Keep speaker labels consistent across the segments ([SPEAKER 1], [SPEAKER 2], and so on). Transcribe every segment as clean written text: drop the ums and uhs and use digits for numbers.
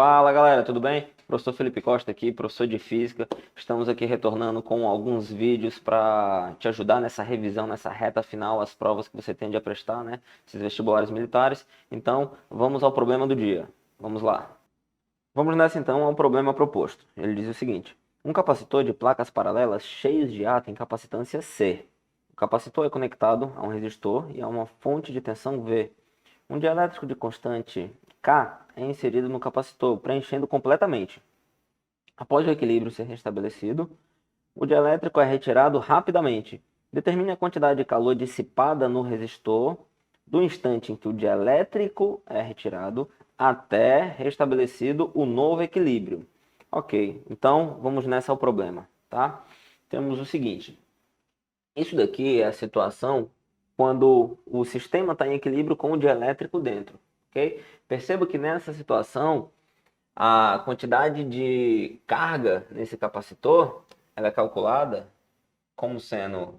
[SPEAKER 1] Fala galera, tudo bem? Professor Felipe Costa aqui, professor de Física. Estamos aqui retornando com alguns vídeos para te ajudar nessa revisão, nessa reta final, as provas que você tende a prestar, né? Esses vestibulares militares. Então, vamos ao problema do dia. Vamos lá. Vamos nessa então ao problema proposto. Ele diz o seguinte: um capacitor de placas paralelas cheios de A tem capacitância C. O capacitor é conectado a um resistor e a uma fonte de tensão V. Um dielétrico de constante K é inserido no capacitor, preenchendo completamente. Após o equilíbrio ser restabelecido, o dielétrico é retirado rapidamente. Determine a quantidade de calor dissipada no resistor do instante em que o dielétrico é retirado até restabelecido o novo equilíbrio. Ok, então vamos nessa ao problema, tá? Temos o seguinte: isso daqui é a situação quando o sistema está em equilíbrio com o dielétrico dentro, ok? Perceba que nessa situação, a quantidade de carga nesse capacitor, ela é calculada como sendo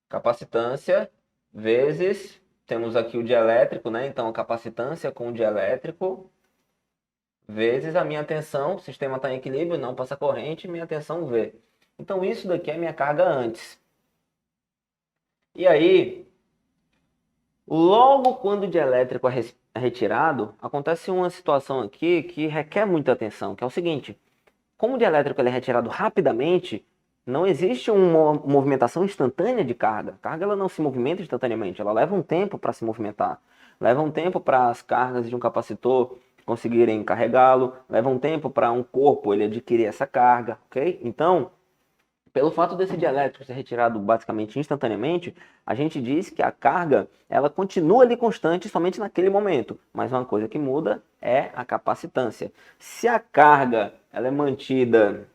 [SPEAKER 1] capacitância vezes, temos aqui o dielétrico, né? Então, a capacitância com o dielétrico vezes a minha tensão, o sistema está em equilíbrio, não passa corrente, minha tensão V. Então, isso daqui é minha carga antes. E aí, logo quando o dielétrico é retirado, acontece uma situação aqui que requer muita atenção, que é o seguinte: como o dielétrico ele é retirado rapidamente, não existe uma movimentação instantânea de carga. A carga ela não se movimenta instantaneamente, ela leva um tempo para se movimentar. Leva um tempo para as cargas de um capacitor conseguirem carregá-lo, leva um tempo para um corpo ele adquirir essa carga, ok? Então, pelo fato desse dielétrico ser retirado basicamente instantaneamente, a gente diz que a carga ela continua ali constante somente naquele momento. Mas uma coisa que muda é a capacitância. Se a carga ela é mantida,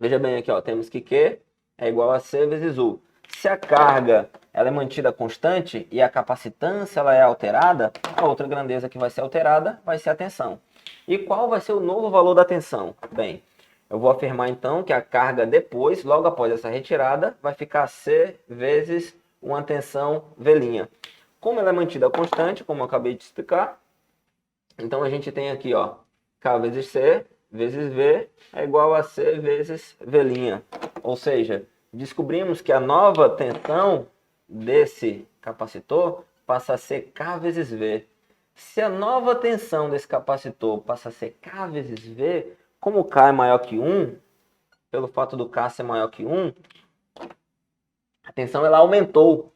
[SPEAKER 1] veja bem aqui, ó, temos que Q é igual a C vezes U. Se a carga ela é mantida constante e a capacitância ela é alterada, a outra grandeza que vai ser alterada vai ser a tensão. E qual vai ser o novo valor da tensão? Bem, eu vou afirmar então que a carga depois, logo após essa retirada, vai ficar C vezes uma tensão V'. Como ela é mantida constante, como eu acabei de explicar, então a gente tem aqui, ó, K vezes C vezes V é igual a C vezes V'. Ou seja, descobrimos que a nova tensão desse capacitor passa a ser K vezes V. Se a nova tensão desse capacitor passa a ser K vezes V, como K é maior que 1, pelo fato do K ser maior que 1, a tensão ela aumentou.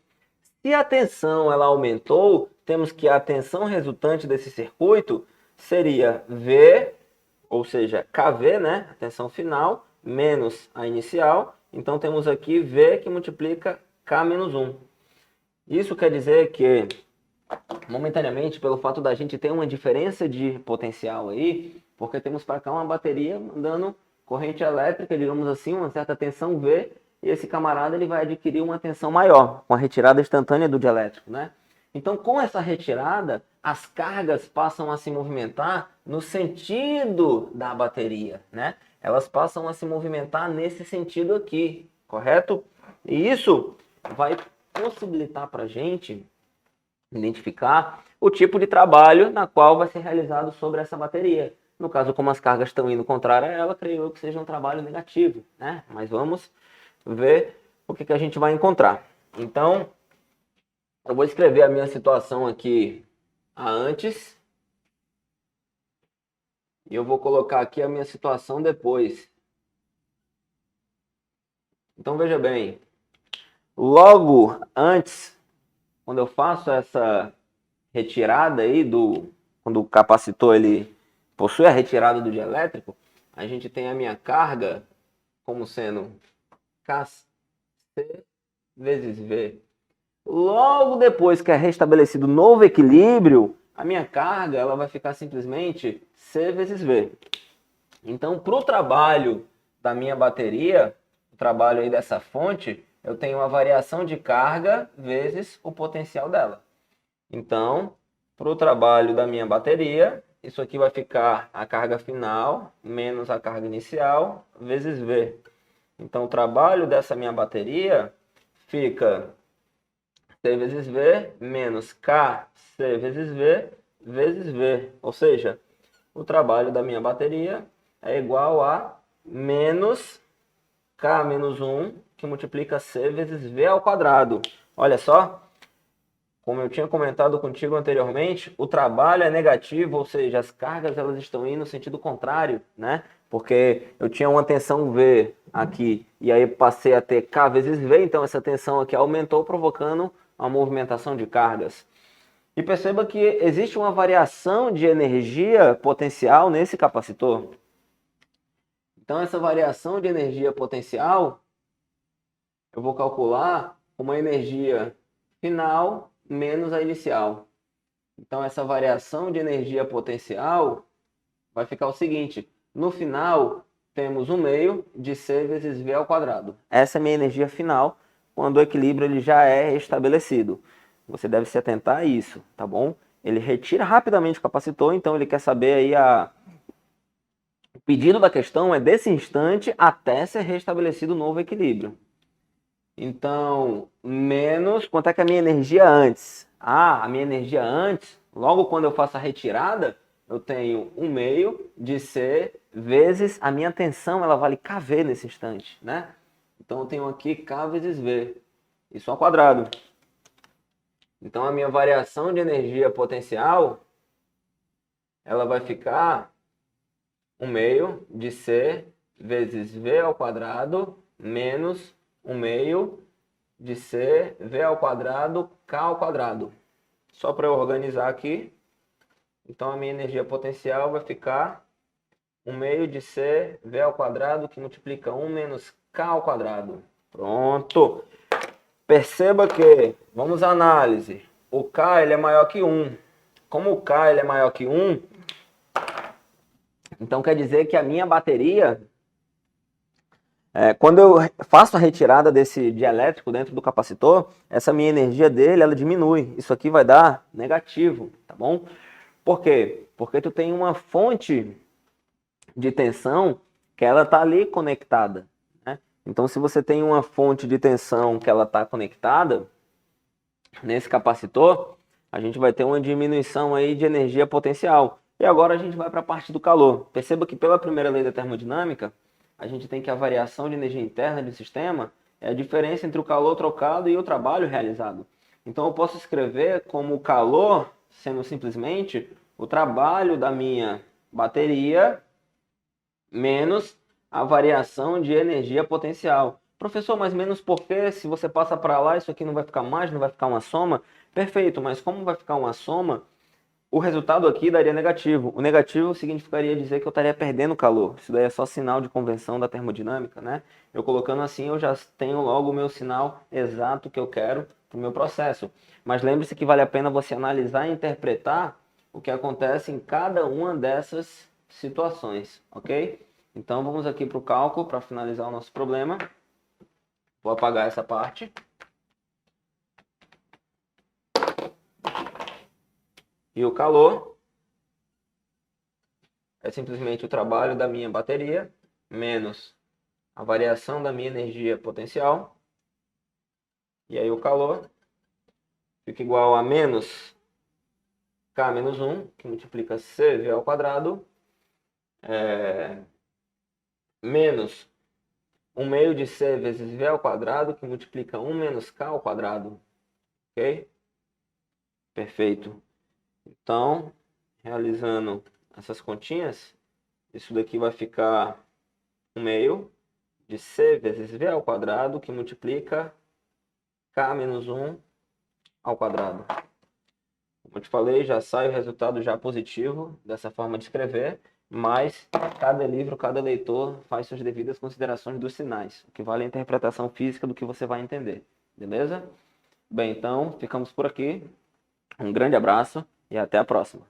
[SPEAKER 1] Se a tensão ela aumentou, temos que a tensão resultante desse circuito seria V, ou seja, KV, né? A tensão final, menos a inicial. Então temos aqui V que multiplica K menos 1. Isso quer dizer que, momentaneamente, pelo fato da gente ter uma diferença de potencial aí, porque temos para cá uma bateria mandando corrente elétrica, digamos assim, uma certa tensão V, e esse camarada ele vai adquirir uma tensão maior, com a retirada instantânea do dielétrico, né? Então, com essa retirada, as cargas passam a se movimentar no sentido da bateria, né? Elas passam a se movimentar nesse sentido aqui, correto? E isso vai possibilitar para a gente identificar o tipo de trabalho na qual vai ser realizado sobre essa bateria. No caso, como as cargas estão indo contrária a ela, creio eu que seja um trabalho negativo, né? Mas vamos ver o que a gente vai encontrar. Então, eu vou escrever a minha situação aqui a antes e eu vou colocar aqui a minha situação depois. Então, veja bem, logo antes, quando eu faço essa retirada aí quando o capacitor ele possui a retirada do dielétrico, a gente tem a minha carga como sendo KC vezes V. Logo depois que é restabelecido o novo equilíbrio, a minha carga ela vai ficar simplesmente C vezes V. Então, para o trabalho da minha bateria, o trabalho aí dessa fonte, eu tenho uma variação de carga vezes o potencial dela. Então, para o trabalho da minha bateria, isso aqui vai ficar a carga final menos a carga inicial vezes V. Então, o trabalho dessa minha bateria fica C vezes V menos KC vezes V vezes V. Ou seja, o trabalho da minha bateria é igual a menos K menos 1, que multiplica C vezes V ao quadrado. Olha só, como eu tinha comentado contigo anteriormente, o trabalho é negativo, ou seja, as cargas elas estão indo no sentido contrário, né? Porque eu tinha uma tensão V aqui, e aí passei a ter K vezes V, então essa tensão aqui aumentou, provocando a movimentação de cargas. E perceba que existe uma variação de energia potencial nesse capacitor. Então, essa variação de energia potencial, eu vou calcular uma energia final menos a inicial. Então, essa variação de energia potencial vai ficar o seguinte. No final, temos 1 meio de C vezes V ao quadrado. Essa é a minha energia final, quando o equilíbrio ele já é restabelecido. Você deve se atentar a isso, tá bom? Ele retira rapidamente o capacitor, então ele quer saber aí o pedido da questão é desse instante até ser restabelecido o novo equilíbrio. Então, menos, quanto é que é a minha energia antes? A minha energia antes, logo quando eu faço a retirada, eu tenho 1 meio de C vezes a minha tensão, ela vale kV nesse instante, né? Então, eu tenho aqui K vezes V, isso ao quadrado. Então, a minha variação de energia potencial, ela vai ficar 1 meio de C vezes V ao quadrado menos 1 meio de C V ao quadrado K ao quadrado. Só para eu organizar aqui. Então, a minha energia potencial vai ficar 1 meio de C V ao quadrado, que multiplica 1 menos K ao quadrado. Pronto. Perceba que, vamos à análise, o K ele é maior que 1. Como o K ele é maior que 1, então quer dizer que a minha bateria, quando eu faço a retirada desse dielétrico dentro do capacitor, essa minha energia dele ela diminui. Isso aqui vai dar negativo, tá bom? Por quê? Porque tu tem uma fonte de tensão que ela está ali conectada, né? Então, se você tem uma fonte de tensão que ela está conectada nesse capacitor, a gente vai ter uma diminuição aí de energia potencial. E agora a gente vai para a parte do calor. Perceba que pela primeira lei da termodinâmica, a gente tem que a variação de energia interna do sistema é a diferença entre o calor trocado e o trabalho realizado. Então eu posso escrever como calor sendo simplesmente o trabalho da minha bateria menos a variação de energia potencial. Professor, mas menos por quê? Se você passa para lá, isso aqui não vai ficar mais, não vai ficar uma soma? Perfeito, mas como vai ficar uma soma, o resultado aqui daria negativo. O negativo significaria dizer que eu estaria perdendo calor. Isso daí é só sinal de convenção da termodinâmica, né? Eu colocando assim, eu já tenho logo o meu sinal exato que eu quero para o meu processo. Mas lembre-se que vale a pena você analisar e interpretar o que acontece em cada uma dessas situações, ok? Então vamos aqui para o cálculo para finalizar o nosso problema. Vou apagar essa parte. E o calor é simplesmente o trabalho da minha bateria menos a variação da minha energia potencial. E aí o calor fica igual a menos K menos 1, que multiplica CV ao quadrado, menos 1 meio de C vezes V ao quadrado, que multiplica 1 menos K ao quadrado. Ok? Perfeito. Então, realizando essas continhas, isso daqui vai ficar 1 meio de C vezes V ao quadrado, que multiplica K menos 1 ao quadrado. Como eu te falei, já sai o resultado já positivo dessa forma de escrever, mas cada livro, cada leitor faz suas devidas considerações dos sinais, o que vale a interpretação física do que você vai entender. Beleza? Bem, então, ficamos por aqui. Um grande abraço e até a próxima.